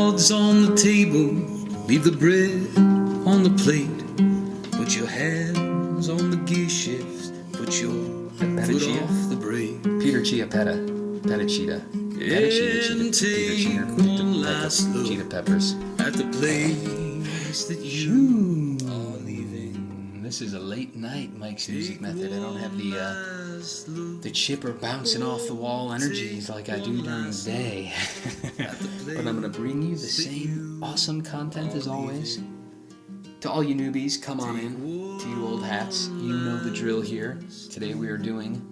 cards on the table, leave the bread on the plate. Put your hands on the gear shift, put your foot off the brake. Peter Petachita. And take one last look Cheetah Peppers. at the place that you are leaving. This is a late night Mike's Music Method. I don't have the chipper bouncing off the wall energies like I do during the day. But I'm going to bring you the same awesome content as always. To all you newbies, come on in. To you old hats, you know the drill here. Today we are doing...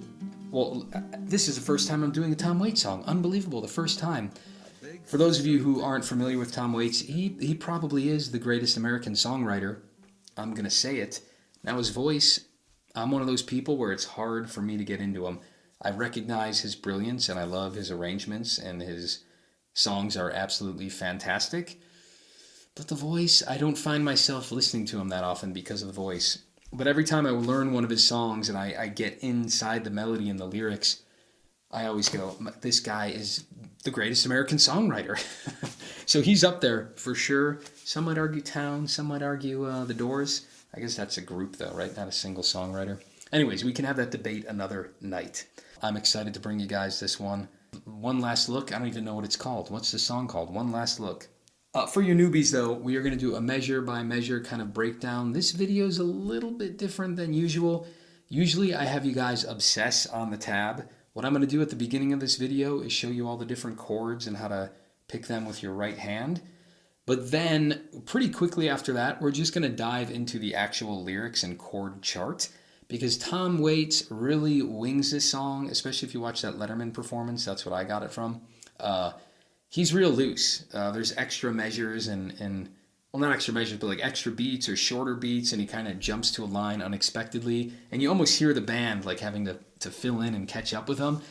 Well, this is the first time I'm doing a Tom Waits song. Unbelievable, the first time. For those of you who aren't familiar with Tom Waits, he probably is the greatest American songwriter. I'm going to say it. Now his voice, I'm one of those people where it's hard for me to get into him. I recognize his brilliance and I love his arrangements and his songs are absolutely fantastic. But the voice, I don't find myself listening to him that often because of the voice. But every time I learn one of his songs and I get inside the melody and the lyrics, I always go, this guy is the greatest American songwriter. So he's up there for sure. Some might argue Town, some might argue The Doors. I guess that's a group though, right? Not a single songwriter. Anyways, we can have that debate another night. I'm excited to bring you guys this one. One Last Look. I don't even know what it's called. What's the song called? One Last Look. For you newbies, though, we are going to do a measure-by-measure kind of breakdown. This video is a little bit different than usual. Usually, I have you guys obsess on the tab. What I'm going to do at the beginning of this video is show you all the different chords and how to pick them with your right hand. But then, pretty quickly after that, we're just going to dive into the actual lyrics and chord chart. Because Tom Waits really wings this song, especially if you watch that Letterman performance. That's what I got it from. He's real loose. There's extra measures and well, not extra measures, but like extra beats or shorter beats, and he kind of jumps to a line unexpectedly, and you almost hear the band like having to fill in and catch up with them.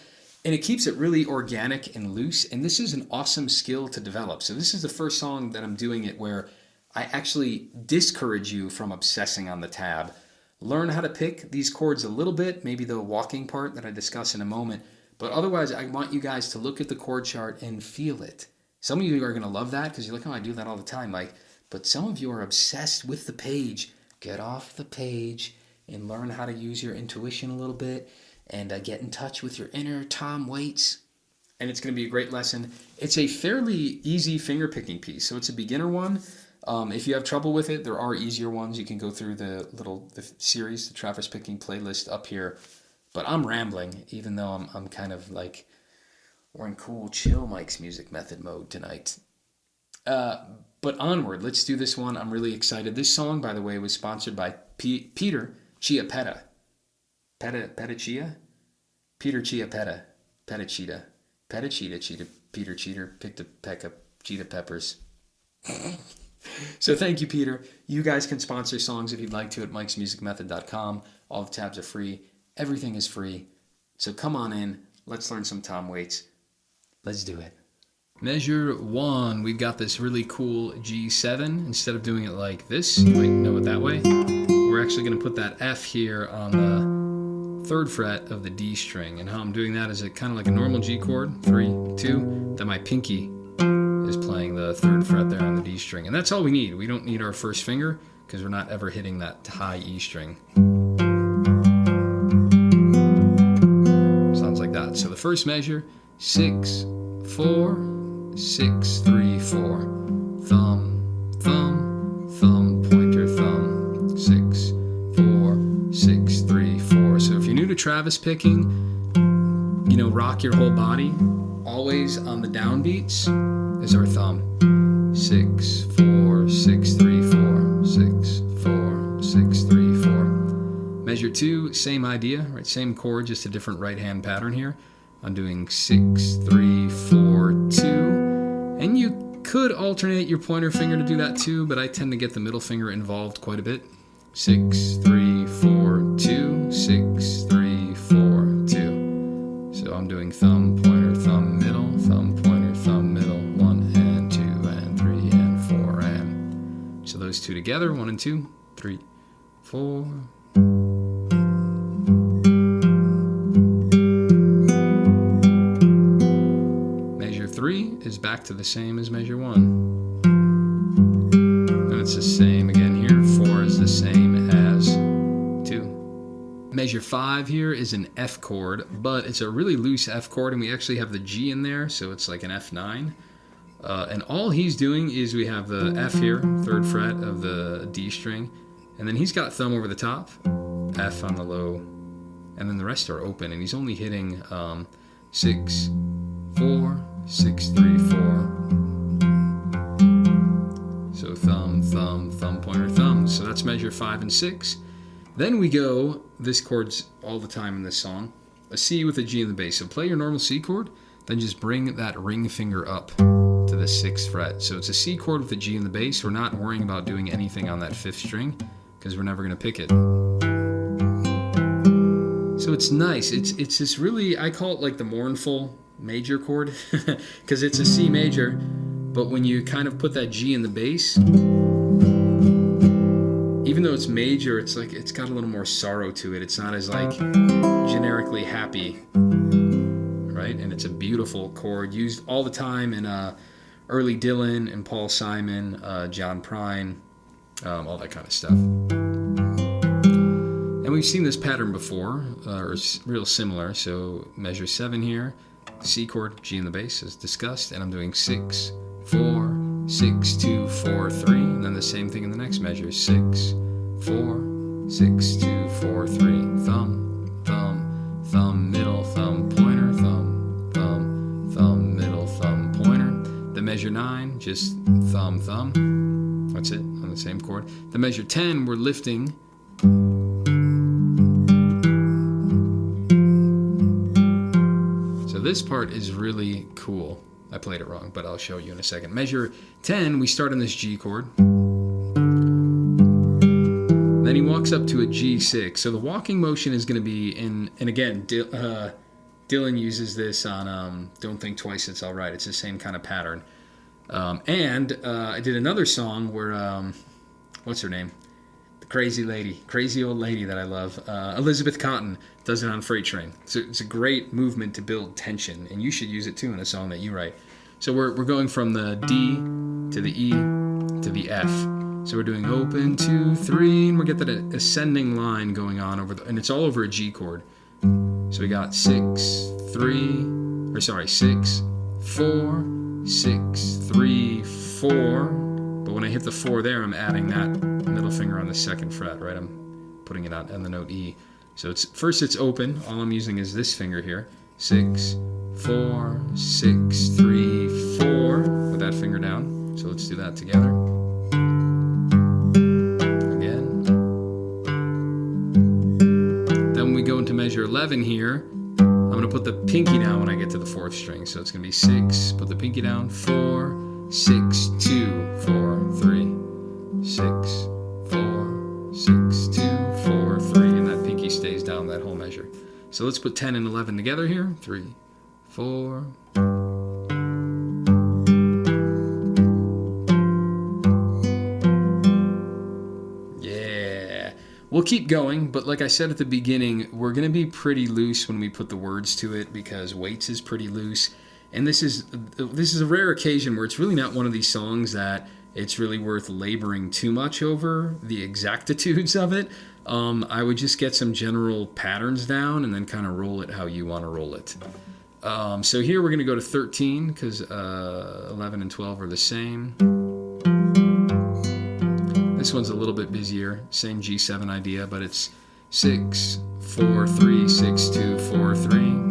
And it keeps it really organic and loose, and this is an awesome skill to develop. So this is the first song that I'm doing it where I actually discourage you from obsessing on the tab. Learn how to pick these chords a little bit, maybe the walking part that I discuss in a moment. But otherwise, I want you guys to look at the chord chart and feel it. Some of you are going to love that because you're like, oh, I do that all the time, Mike. But some of you are obsessed with the page. Get off the page and learn how to use your intuition a little bit and get in touch with your inner Tom Waits. And it's going to be a great lesson. It's a fairly easy finger-picking piece, so it's a beginner one. If you have trouble with it, there are easier ones. You can go through the series, the Travis Picking playlist up here. But I'm rambling, even though I'm kind of like, we're in cool, chill Mike's Music Method mode tonight. But onward, let's do this one. I'm really excited. This song, by the way, was sponsored by Peter Chiapetta. Petachia? Peter Chiapetta. Petachita. Petachita, Peter Cheater, picked a peck of cheetah peppers. So thank you, Peter. You guys can sponsor songs if you'd like to at mikesmusicmethod.com. All the tabs are free. Everything is free. So come on in. Let's learn some Tom Waits. Let's do it. Measure 1. We've got this really cool G7. Instead of doing it like this, you might know it that way. We're actually going to put that F here on the 3rd fret of the D string. And how I'm doing that is kind of like a normal G chord. 3, 2. Then my pinky is playing the 3rd fret there on the D string. And that's all we need. We don't need our first finger because we're not ever hitting that high E string. So the first measure, 6, 4, 6, 3, 4. Thumb, thumb, thumb, pointer, thumb. 6, 4, 6, 3, 4. So if you're new to Travis picking, rock your whole body. Always on the downbeats is our thumb. 6, 4, 6, 3, 4. 6, 4, 6, 3, 4. Measure 2, same idea, right? Same chord, just a different right hand pattern here. I'm doing 6, 3, 4, 2. And you could alternate your pointer finger to do that too, but I tend to get the middle finger involved quite a bit. 6, 3, 4, 2, 6, 3, 4, 2. So I'm doing thumb, pointer, thumb, pointer, thumb, middle, 1 and 2 and 3 and 4 and. So those two together, 1 and 2, 3, 4. is back to the same as measure 1. And it's the same again here. 4 is the same as 2. Measure 5 here is an F chord, but it's a really loose F chord, and we actually have the G in there, so it's like an F9. And all he's doing is we have the F here, 3rd fret of the D string, and then he's got thumb over the top, F on the low, and then the rest are open, and he's only hitting 6, 4, 6, 3, 4. So thumb, thumb, thumb, pointer, thumb. So that's measure 5 and 6. Then we go, this chord's all the time in this song, a C with a G in the bass. So play your normal C chord, then just bring that ring finger up to the 6th fret. So it's a C chord with a G in the bass. We're not worrying about doing anything on that 5th string because we're never going to pick it. So it's nice. It's this really, I call it like the mournful major chord because it's a C major, but when you kind of put that G in the bass, even though it's major, it's like it's got a little more sorrow to it. It's not as like generically happy, right? And it's a beautiful chord used all the time in early Dylan and Paul Simon, John Prine, all that kind of stuff. And we've seen this pattern before, or real similar. So measure 7 here, C chord, G in the bass as discussed, and I'm doing 6, 4, 6, 2, 4, 3, and then the same thing in the next measure, 6, 4, 6, 2, 4, 3, thumb, thumb, thumb, middle, thumb, pointer, thumb, thumb, thumb, middle, thumb, pointer. The measure 9, just thumb, thumb, that's it, on the same chord. The measure 10, we're lifting. So this part is really cool. I played it wrong, but I'll show you in a second. Measure 10, we start on this G chord. Then he walks up to a G6. So the walking motion is going to be in, and again, Dylan uses this on Don't Think Twice, It's Alright. It's the same kind of pattern. And I did another song where, what's her name? The crazy old lady that I love, Elizabeth Cotton, does it on Freight Train. So it's a great movement to build tension, and you should use it too in a song that you write. So we're going from the D to the E to the F. So we're doing open, 2, 3, and we get that ascending line going on over and it's all over a G chord. So we got 6, 4, 6, 3, 4. But when I hit the 4 there, I'm adding that middle finger on the 2nd fret, right? I'm putting it on the note E. So first it's open. All I'm using is this finger here. 6, 4, 6, 3, 4 with that finger down. So let's do that together. Again. Then we go into measure 11 here. I'm going to put the pinky down when I get to the 4th string. So it's going to be 6, put the pinky down, 4, 6, 2, 4, 3, 6, 4, 6, 2, 4, 3, and that pinky stays down that whole measure. So let's put 10 and 11 together here. 3, 4. Yeah. We'll keep going, but like I said at the beginning, we're going to be pretty loose when we put the words to it because Waits is pretty loose. And this is a rare occasion where it's really not one of these songs that it's really worth laboring too much over the exactitudes of it. I would just get some general patterns down and then kind of roll it how you want to roll it. So here we're going to go to 13 because 11 and 12 are the same. This one's a little bit busier, same G7 idea, but it's 6, 4, 3, 6, 2, 4, 3.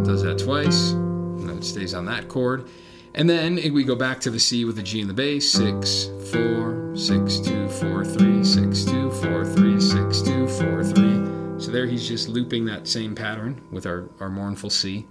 Does that twice, and then it stays on that chord. And then we go back to the C with the G in the bass, 6, 4, 6, 2, 4, 3, 6, 2, 4, 3, 6, 2, 4, 3. So there he's just looping that same pattern with our mournful C.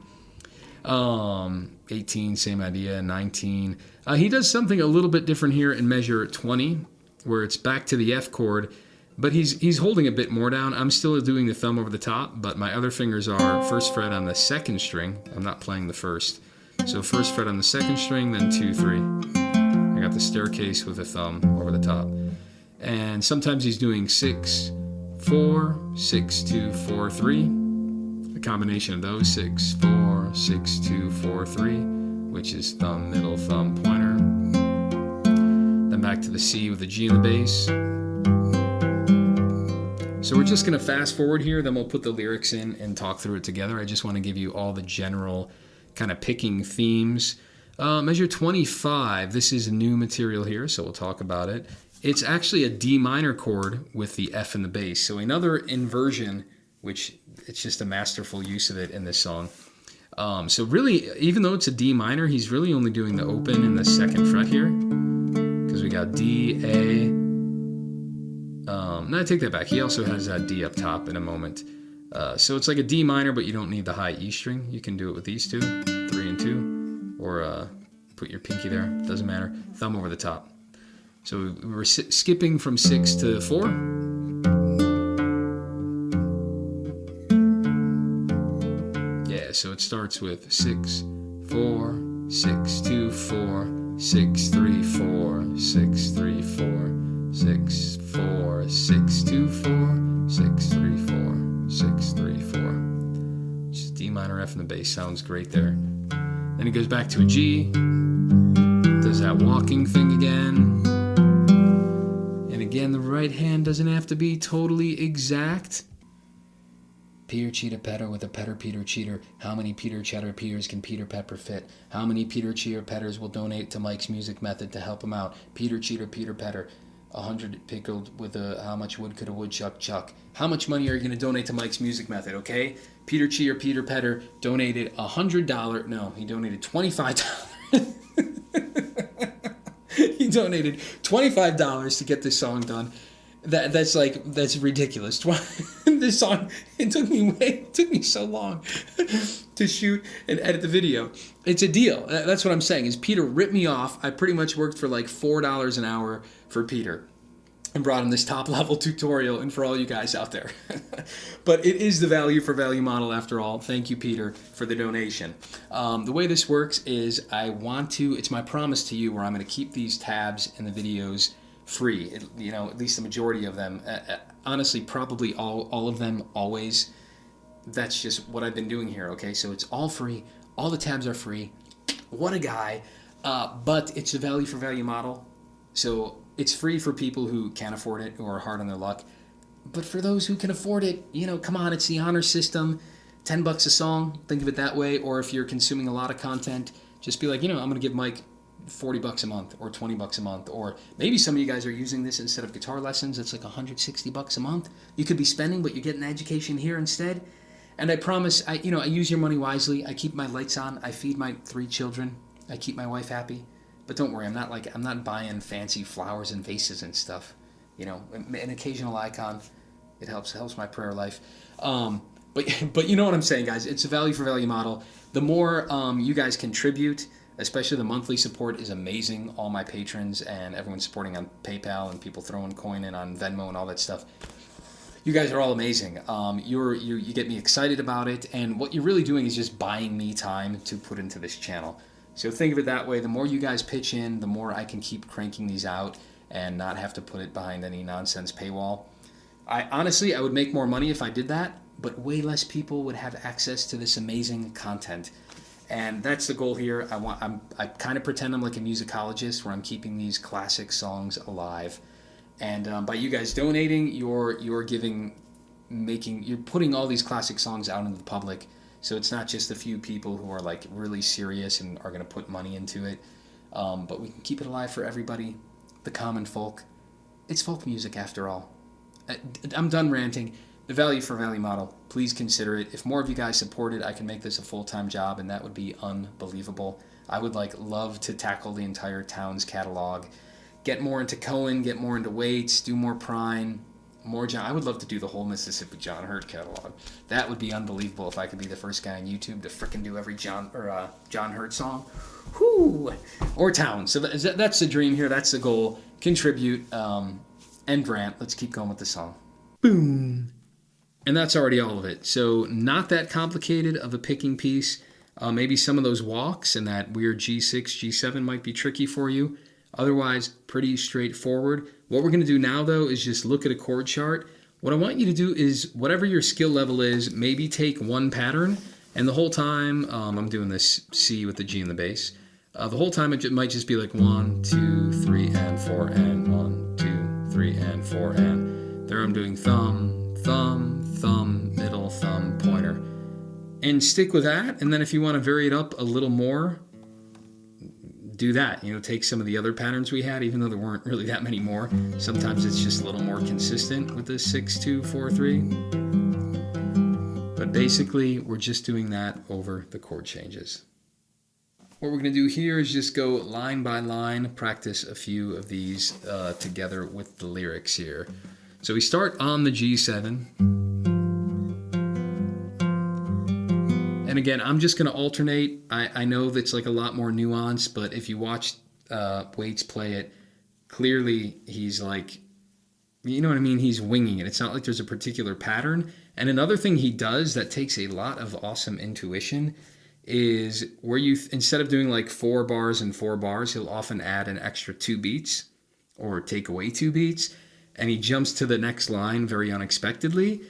18, same idea, 19. He does something a little bit different here in measure 20, where it's back to the F chord, but he's holding a bit more down. I'm still doing the thumb over the top, but my other fingers are 1st fret on the 2nd string. I'm not playing the 1st. So 1st fret on the 2nd string, then 2, 3. I got the staircase with the thumb over the top. And sometimes he's doing 6, 4, 6, 2, 4, 3. A combination of those, 6, 4, 6, 2, 4, 3, which is thumb, middle, thumb, pointer. Then back to the C with the G in the bass. So we're just going to fast forward here, then we'll put the lyrics in and talk through it together. I just want to give you all the general kind of picking themes. Measure 25, this is new material here, so we'll talk about it. It's actually a D minor chord with the F in the bass. So another inversion, which it's just a masterful use of it in this song. So really, even though it's a D minor, he's really only doing the open in the 2nd fret here. Because we got D, A. No, I take that back. He also has that D up top in a moment. So it's like a D minor, but you don't need the high E string. You can do it with these two, 3 and 2, or put your pinky there. Doesn't matter. Thumb over the top. So we were skipping from 6 to 4. Yeah, so it starts with 6, 4, 6, 2, 4, 6, 3, 4, 6, 3, 4, 6, 4, 6, 2, 4, 6, 3, 4, 6, 3, 4. Just D minor, F in the bass. Sounds great there. Then he goes back to a G. Does that walking thing again. And again, the right hand doesn't have to be totally exact. Peter Cheetah Petter with a Petter Peter Cheater. How many Peter Cheddar Peters can Peter Pepper fit? How many Peter Cheetah Petters will donate to Mike's Music Method to help him out? Peter Cheetah Peter Petter. 100 pickled with a how much wood could a woodchuck chuck? How much money are you going to donate to Mike's Music Method, okay? Peter Cheer Peter Petter donated $100. No, he donated $25. He donated $25 to get this song done. That's ridiculous. This song, it took me so long to shoot and edit the video. It's a deal. That's what I'm saying. Is Peter ripped me off. I pretty much worked for like $4 an hour for Peter and brought him this top level tutorial and for all you guys out there. But it is the value for value model after all. Thank you, Peter, for the donation. The way this works is it's my promise to you where I'm going to keep these tabs in the videos free, at least the majority of them. Honestly, probably all of them, always. That's just what I've been doing here, okay? So it's all free. All the tabs are free. What a guy. But it's a value for value model. So it's free for people who can't afford it or are hard on their luck. But for those who can afford it, come on, it's the honor system. $10 a song, think of it that way. Or if you're consuming a lot of content, just be like, I'm going to give Mike $40 a month or $20 a month, or maybe some of you guys are using this instead of guitar lessons. It's like $160 a month you could be spending, but you're getting education here instead. And I promise, I use your money wisely. I keep my lights on. I feed my 3 children. I keep my wife happy. But don't worry, I'm not buying fancy flowers and vases and stuff. An occasional icon, it helps my prayer life. But you know what I'm saying, guys. It's a value for value model. The more you guys contribute, especially the monthly support, is amazing. All my patrons and everyone supporting on PayPal and people throwing coin in on Venmo and all that stuff. You guys are all amazing. You get me excited about it, and what you're really doing is just buying me time to put into this channel. So think of it that way. The more you guys pitch in, the more I can keep cranking these out and not have to put it behind any nonsense paywall. I would make more money if I did that, but way less people would have access to this amazing content. And that's the goal here. I kind of pretend I'm like a musicologist where I'm keeping these classic songs alive. And by you guys donating, you're putting all these classic songs out into the public. So it's not just a few people who are like really serious and are going to put money into it. But we can keep it alive for everybody, the common folk. It's folk music after all. I'm done ranting. The value for value model, please consider it. If more of you guys support it, I can make this a full-time job, and that would be unbelievable. I would love to tackle the entire town's catalog, get more into Cohen, get more into Waits, do more Prine, more John. I would love to do the whole Mississippi John Hurt catalog. That would be unbelievable if I could be the first guy on YouTube to frickin' do every John Hurt song. Whoo! Or town. So that's the dream here. That's the goal. Contribute. End rant. Let's keep going with the song. Boom. And that's already all of it. So not that complicated of a picking piece. Maybe some of those walks and that weird G6, G7 might be tricky for you. Otherwise, pretty straightforward. What we're going to do now, though, is just look at a chord chart. What I want you to do is, whatever your skill level is, maybe take one pattern And the whole time, I'm doing this C with the G in the bass. The whole time it might just be like 1, 2, 3, and 4, and 1, 2, 3, and 4, and there I'm doing thumb, thumb, thumb, middle, thumb, pointer. And stick with that, and then if you want to vary it up a little more, do that. You know, take some of the other patterns we had, even though there weren't really that many more. Sometimes it's just a little more consistent with the 6, 2, 4, 3. But basically, we're just doing that over the chord changes. What we're going to do here is just go line by line, practice a few of these together with the lyrics here. So we start on the G7. And again, I'm just going to alternate. I know that's like a lot more nuance, but if you watch Waits play it, clearly he's like, you know what I mean? He's winging it. It's not like there's a particular pattern. And another thing he does that takes a lot of awesome intuition is where you, instead of doing like 4 bars and 4 bars, he'll often add an extra 2 beats or take away 2 beats. And he jumps to the next line very unexpectedly.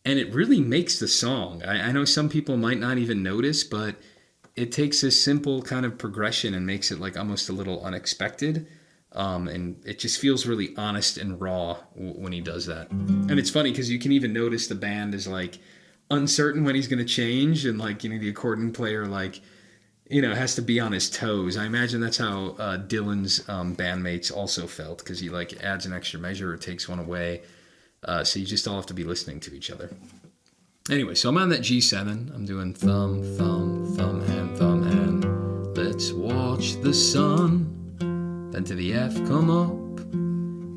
And it really makes the song. I know some people might not even notice, but it takes this simple kind of progression and makes it like almost a little unexpected. And it just feels really honest and raw when he does that. And it's funny because you can even notice the band is like uncertain when he's going to change. And like, you know, the accordion player, like, you know, has to be on his toes. I imagine that's how Dylan's bandmates also felt, because he like adds an extra measure or takes one away. So you just all have to be listening to each other. Anyway, so I'm on that G7. I'm doing thumb, thumb, thumb, hand, thumb, hand. Let's watch the sun. Then to the F, come up.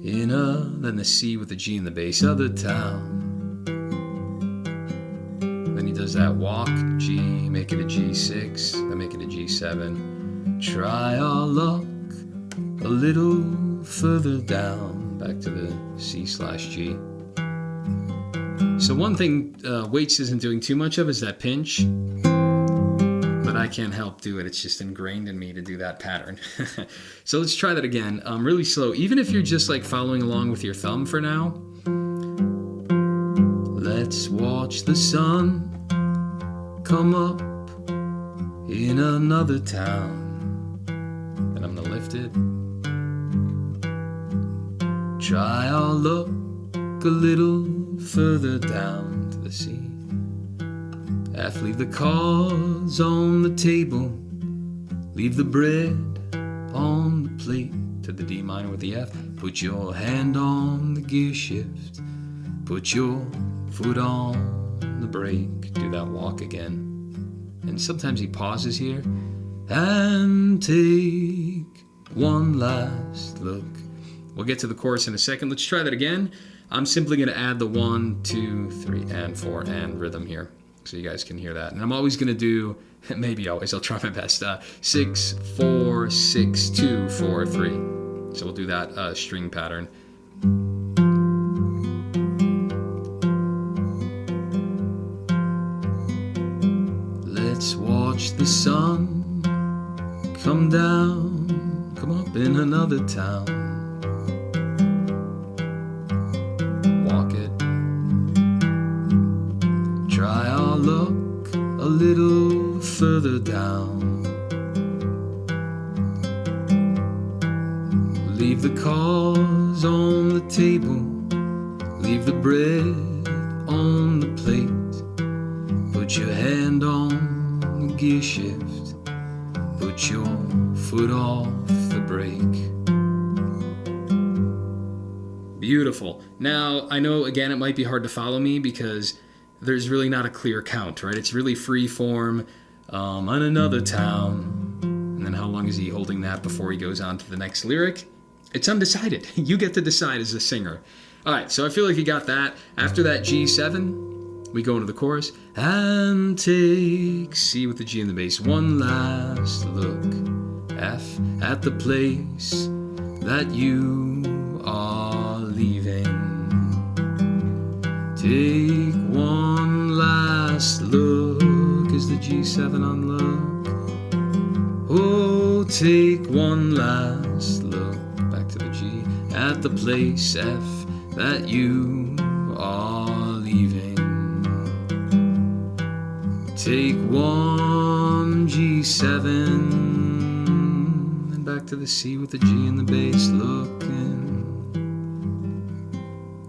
In a, then the C with the G in the bass of the town. Then he does that walk, G, make it a G6, then make it a G7. Try our luck a little further down, back to the C/G. So one thing Waits isn't doing too much of is that pinch, but I can't help do it. It's just ingrained in me to do that pattern. So let's try that again, really slow. Even if you're just like following along with your thumb for now. Let's watch the sun come up in another town. And I'm gonna lift it. Try our luck a little further down to the C. F, leave the cards on the table. Leave the bread on the plate. To the D minor with the F. Put your hand on the gear shift. Put your foot on the brake. Do that walk again. And sometimes he pauses here. And take one last look. We'll get to the chorus in a second. Let's try that again. I'm simply going to add the 1, 2, 3, and 4 and rhythm here, so you guys can hear that. And I'm always going to do, maybe always, I'll try my best, 6, 4, 6, 2, 4, 3. So we'll do that string pattern. Let's watch the sun come down, come up in another town. Look a little further down. Leave the cards on the table. Leave the bread on the plate. Put your hand on the gear shift. Put your foot off the brake. Beautiful. Now, I know, again, it might be hard to follow me because there's really not a clear count, right? It's really free form, on another town. And then how long is he holding that before he goes on to the next lyric? It's undecided. You get to decide as a singer. All right, so I feel like you got that. After that G7, we go into the chorus. And take C with the G in the bass. One last look. F at the place that you are leaving. Take one last look. Is the G7 on look? Oh, take one last look. Back to the G. At the place F that you are leaving. Take Take one G7 and back to the C with the G and the bass looking.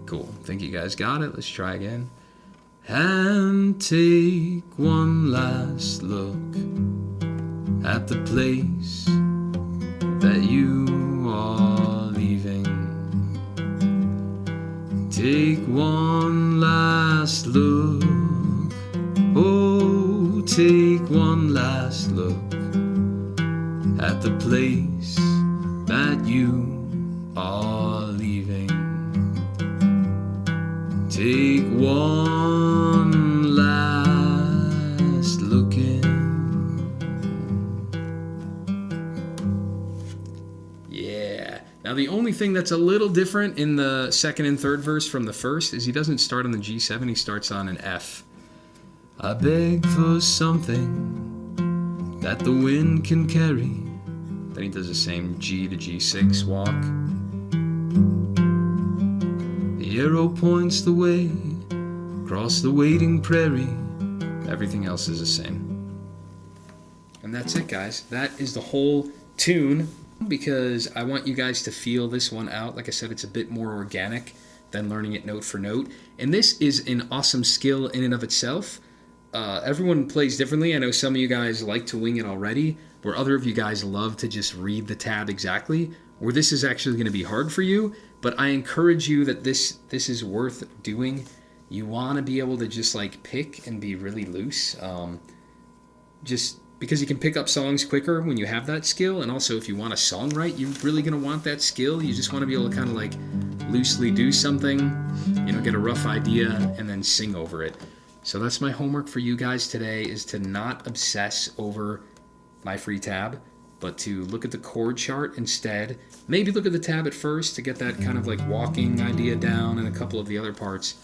Cool. Think you guys got it? Let's try again. And take one last look at the place that you are leaving. Take one last look. Oh, take one last look at the place that you are leaving. Take one last look in. Yeah. Now the only thing that's a little different in the second and third verse from the first is he doesn't start on the G7, he starts on an F. I beg for something that the wind can carry. Then he does the same G to G6 walk. The arrow points the way across the waiting prairie. Everything else is the same. And that's it, guys. That is the whole tune, because I want you guys to feel this one out. Like I said, it's a bit more organic than learning it note for note. And this is an awesome skill in and of itself. Everyone plays differently. I know some of you guys like to wing it already, where other of you guys love to just read the tab exactly, where this is actually going to be hard for you. But I encourage you that this is worth doing. You want to be able to just like pick and be really loose, just because you can pick up songs quicker when you have that skill. And also if you want to songwrite, you're really going to want that skill. You just want to be able to kind of like loosely do something, you know, get a rough idea and then sing over it. So that's my homework for you guys today, is to not obsess over my free tab, but to look at the chord chart instead. Maybe look at the tab at first to get that kind of like walking idea down and a couple of the other parts.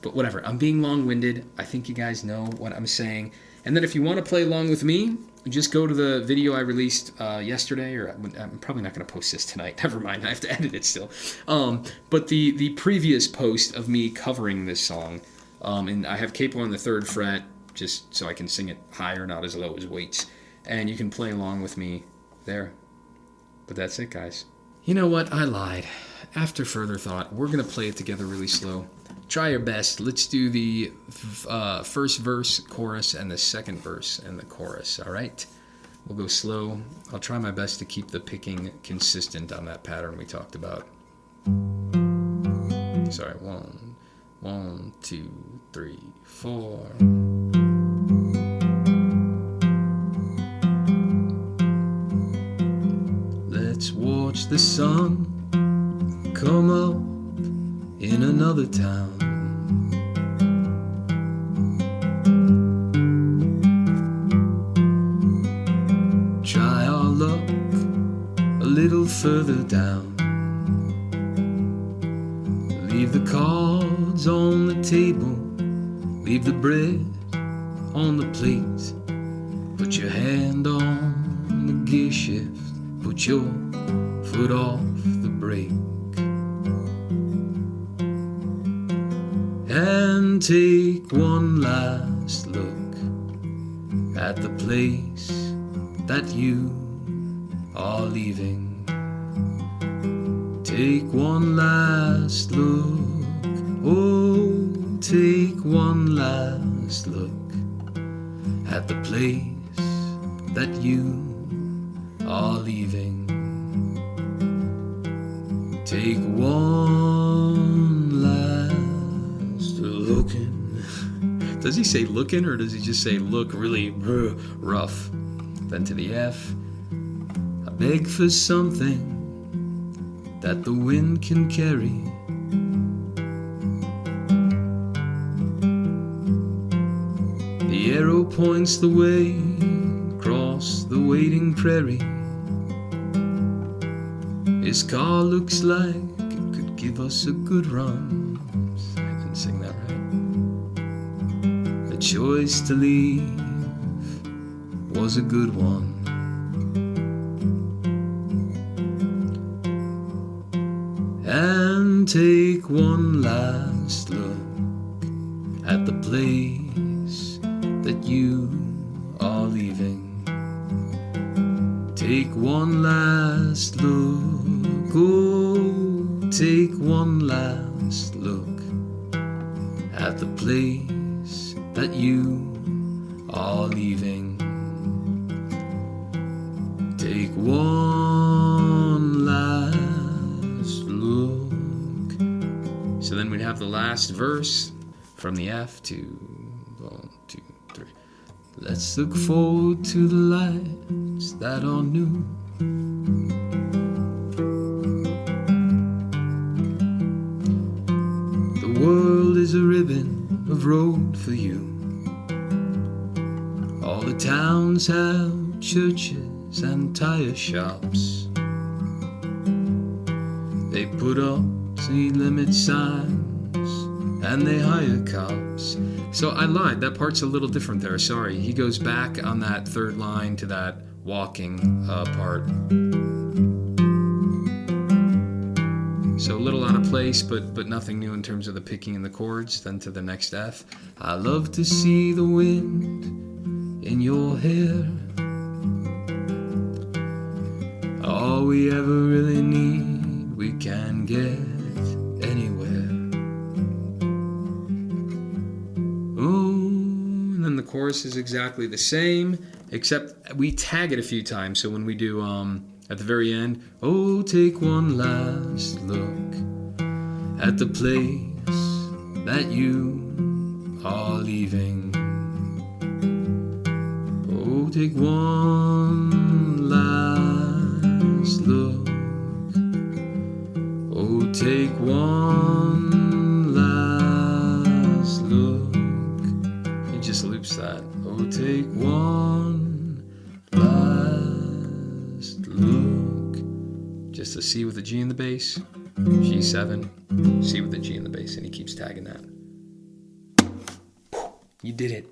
But whatever, I'm being long-winded. I think you guys know what I'm saying. And then if you want to play along with me, just go to the video I released yesterday, or I'm probably not going to post this tonight. Never mind, I have to edit it still. But the previous post of me covering this song, and I have capo on the 3rd fret, just so I can sing it higher, not as low as weights. And you can play along with me there. But that's it, guys. You know what? I lied. After further thought, we're going to play it together really slow. Try your best. Let's do the first verse, chorus, and the second verse and the chorus, all right? We'll go slow. I'll try my best to keep the picking consistent on that pattern we talked about. Sorry, 1, 2, 3, 4. Let's watch the sun come up in another town. Try our luck a little further down. Leave the cards on the table, leave the bread on the plate. Put your hand on the gear shift, put your foot off the brake. And take one last look at the place that you are leaving. Take one last look, oh, take one last look at the place that you are leaving. Take one last looking. Does he say looking, or does he just say look really rough? Then to the F. I beg for something that the wind can carry. The arrow points the way across the waiting prairie. His car looks like it could give us a good run. I didn't sing that right. The choice to leave was a good one. And take one last look at the place that you are leaving. Take one last look, oh, take one last look at the place that you are leaving. Take one last look. So then we'd have the last verse from the F to 1, 2, 3. Let's look forward to the lights that are new. The world is a ribbon of road for you. All the towns have churches and tire shops. They put up speed limit signs and they hire cops. So I lied, that part's a little different there, sorry. He goes back on that third line to that walking part. So a little out of place, but nothing new in terms of the picking and the chords. Then to the next F. I love to see the wind in your hair. All we ever really need, we can get anywhere. Oh, and then the chorus is exactly the same, except we tag it a few times. So when we do at the very end, oh, take one last look at the place that you are leaving. Oh, take one last look. Oh, take one last look. It just loops that. Oh, take one last look. Just a C with a G in the bass, G7, C with a G in the bass, and he keeps tagging that. You did it.